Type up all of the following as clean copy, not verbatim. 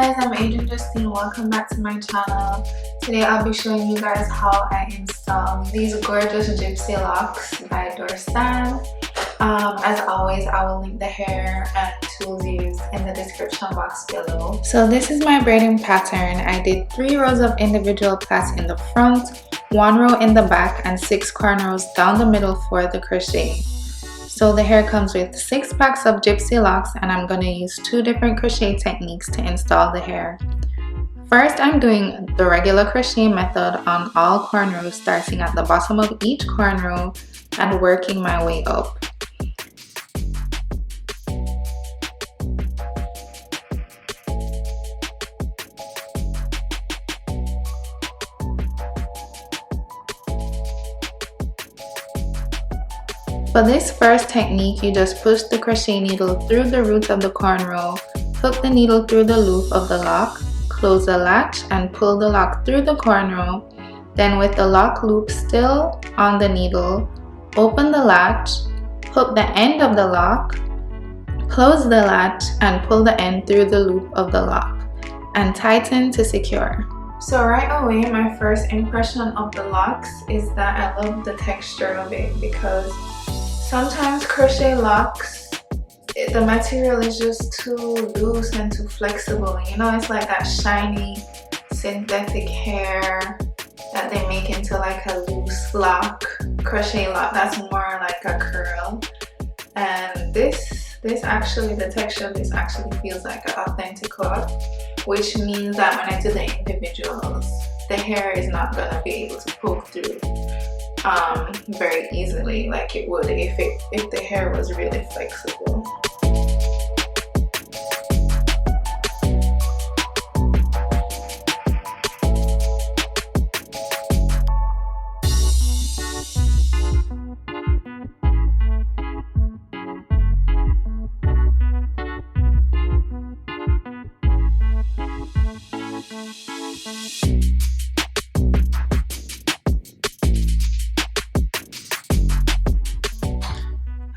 guys, I'm Adrian Justine. Welcome back to my channel. Today I'll be showing you guys how I install these gorgeous Gypsy Locs by Dorstan. As always, I will link the hair and tools used in the description box below. So this is my braiding pattern. I did 3 rows of individual plaits in the front, 1 row in the back, and 6 cornrows down the middle for the crochet. So the hair comes with 6 packs of Gypsy Locs, and I'm going to use 2 different crochet techniques to install the hair. First, I'm doing the regular crochet method on all cornrows, starting at the bottom of each cornrow and working my way up. For this first technique, you just push the crochet needle through the root of the cornrow, hook the needle through the loop of the lock, close the latch, and pull the lock through the cornrow. Then with the lock loop still on the needle, open the latch, hook the end of the lock, close the latch, and pull the end through the loop of the lock, and tighten to secure. So right away, my first impression of the locks is that I love the texture of it, because sometimes crochet locks, the material is just too loose and too flexible. You know, it's like that shiny synthetic hair that they make into like a loose lock. Crochet lock, that's more like a curl. And this actually, the texture of this actually feels like an authentic lock, which means that when I do the individuals, the hair is not gonna be able to poke through very easily like it would if the hair was really flexible.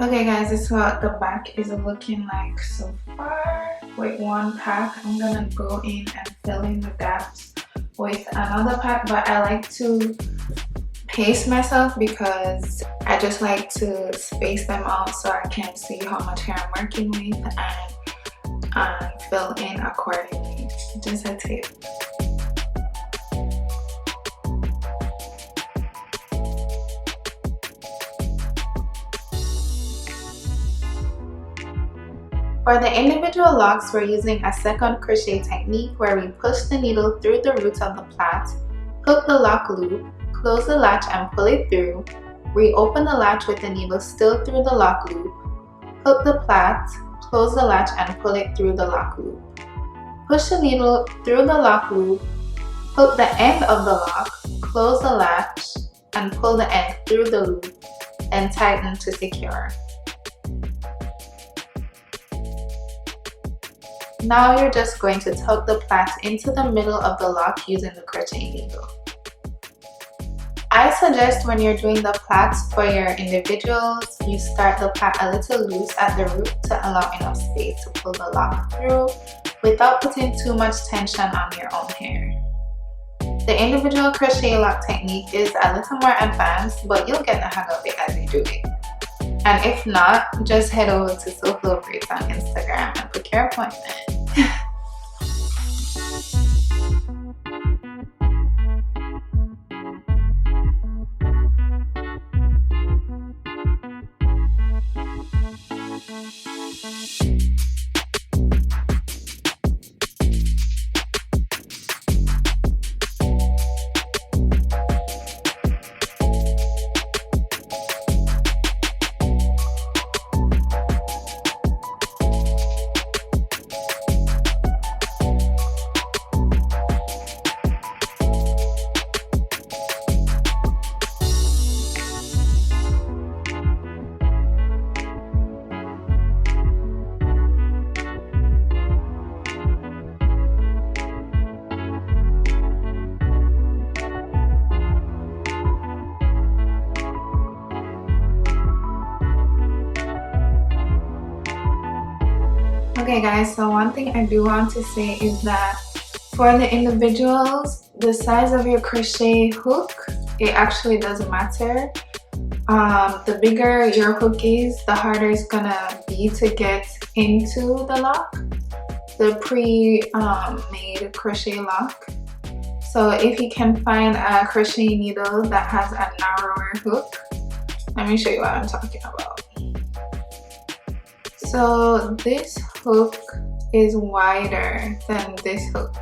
Okay guys, this is what the back is looking like so far. With 1 pack, I'm gonna go in and fill in the gaps with another pack, but I like to pace myself because I just like to space them out so I can see how much hair I'm working with and fill in accordingly. Just a tip. For the individual locks, we're using a second crochet technique where we push the needle through the roots of the plait, hook the lock loop, close the latch and pull it through, reopen the latch with the needle still through the lock loop, hook the plait, close the latch and pull it through the lock loop. Push the needle through the lock loop, hook the end of the lock, close the latch and pull the end through the loop and tighten to secure. Now you're just going to tuck the plait into the middle of the lock using the crochet needle. I suggest when you're doing the plaits for your individuals, you start the plait a little loose at the root to allow enough space to pull the lock through without putting too much tension on your own hair. The individual crochet lock technique is a little more advanced, but you'll get the hang of it as you do it. And if not, just head over to southfloridabraids on Instagram and book your appointment. Okay guys, so one thing I do want to say is that for the individuals, the size of your crochet hook, it actually doesn't matter. The bigger your hook is, the harder it's gonna be to get into the lock, the pre-made crochet lock. So if you can find a crochet needle that has a narrower hook, let me show you what I'm talking about. So this hook is wider than this hook.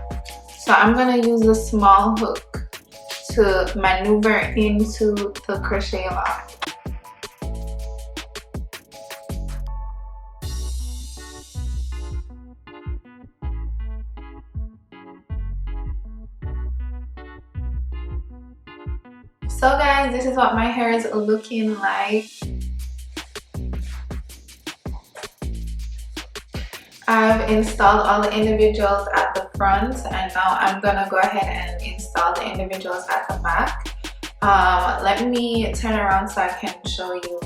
So I'm gonna use the small hook to maneuver into the crochet lock. So guys, this is what my hair is looking like. I've installed all the individuals at the front, and now I'm gonna go ahead and install the individuals at the back. Let me turn around so I can show you.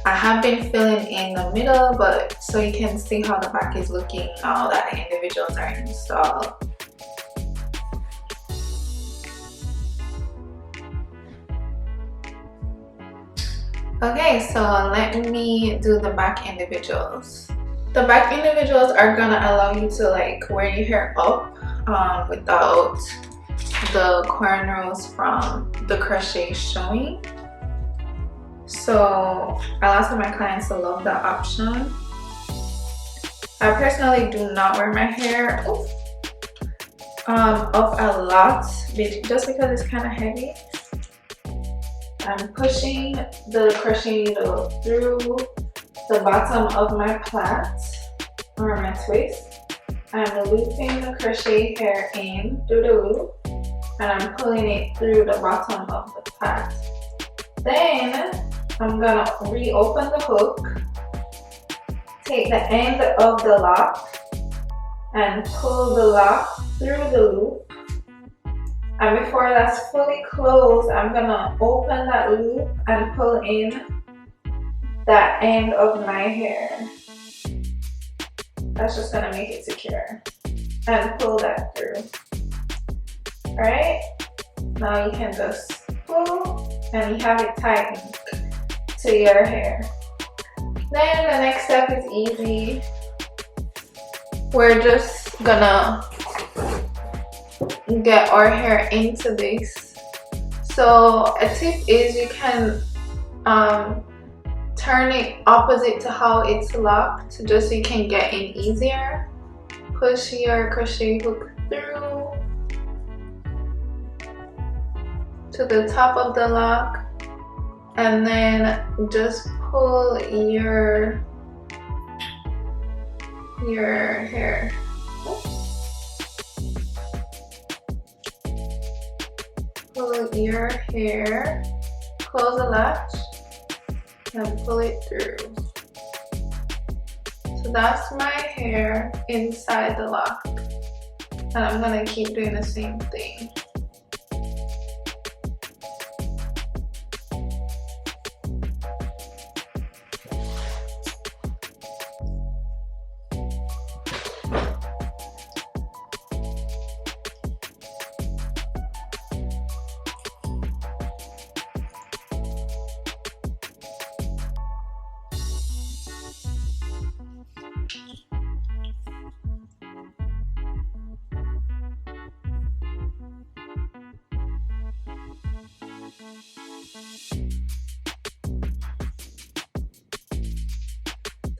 I have been filling in the middle, but so you can see how the back is looking now that the individuals are installed. Okay, so let me do the back individuals. The back individuals are gonna allow you to like wear your hair up without the cornrows from the crochet showing. So a lot of my clients love that option. I personally do not wear my hair up a lot just because it's kind of heavy. I'm pushing the crochet needle through the bottom of my plait or my twist. I'm looping the crochet hair in through the loop, and I'm pulling it through the bottom of the plait. Then I'm gonna reopen the hook, take the end of the lock and pull the lock through the loop. And before that's fully closed, I'm gonna open that loop and pull in that end of my hair. That's just gonna make it secure. And pull that through. Alright? Now you can just pull and you have it tightened to your hair. Then the next step is easy. We're just gonna get our hair into this. So a tip is you can turn it opposite to how it's locked, just so you can get in easier. Push your crochet hook through to the top of the lock, and then just pull your hair. Pull your hair, close the latch, and pull it through. So that's my hair inside the lock, and I'm gonna keep doing the same thing.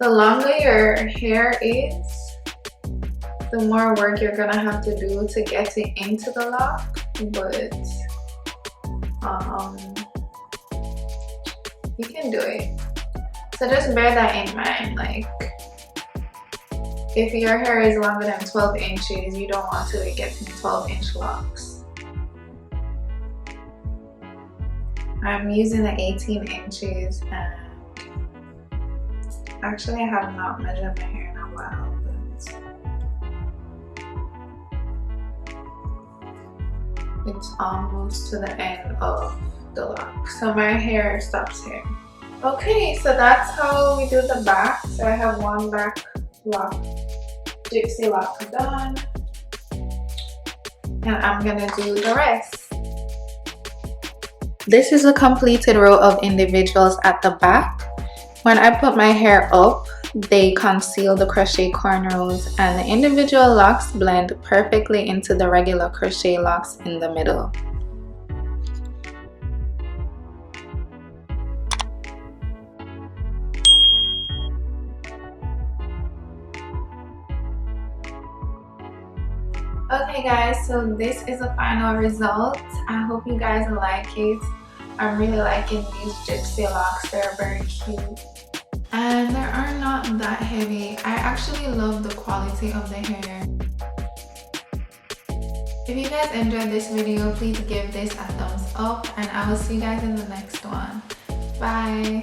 The longer your hair is, the more work you're gonna have to do to get it into the lock, but you can do it. So just bear that in mind. Like, if your hair is longer than 12 inches, you don't want to get in 12-inch locks. I'm using the 18 inches, and actually I have not measured my hair in a while, but it's almost to the end of the lock. So my hair stops here. Okay, so that's how we do the back. So I have one back lock Gypsy Loc done, and I'm gonna do the rest. This is a completed row of individuals at the back. When I put my hair up, they conceal the crochet cornrows, and the individual locks blend perfectly into the regular crochet locks in the middle. Okay guys, so this is the final result. I hope you guys like it. I'm really liking these Gypsy Locs. They're very cute. And they are not that heavy. I actually love the quality of the hair. If you guys enjoyed this video, please give this a thumbs up, and I will see you guys in the next one. Bye!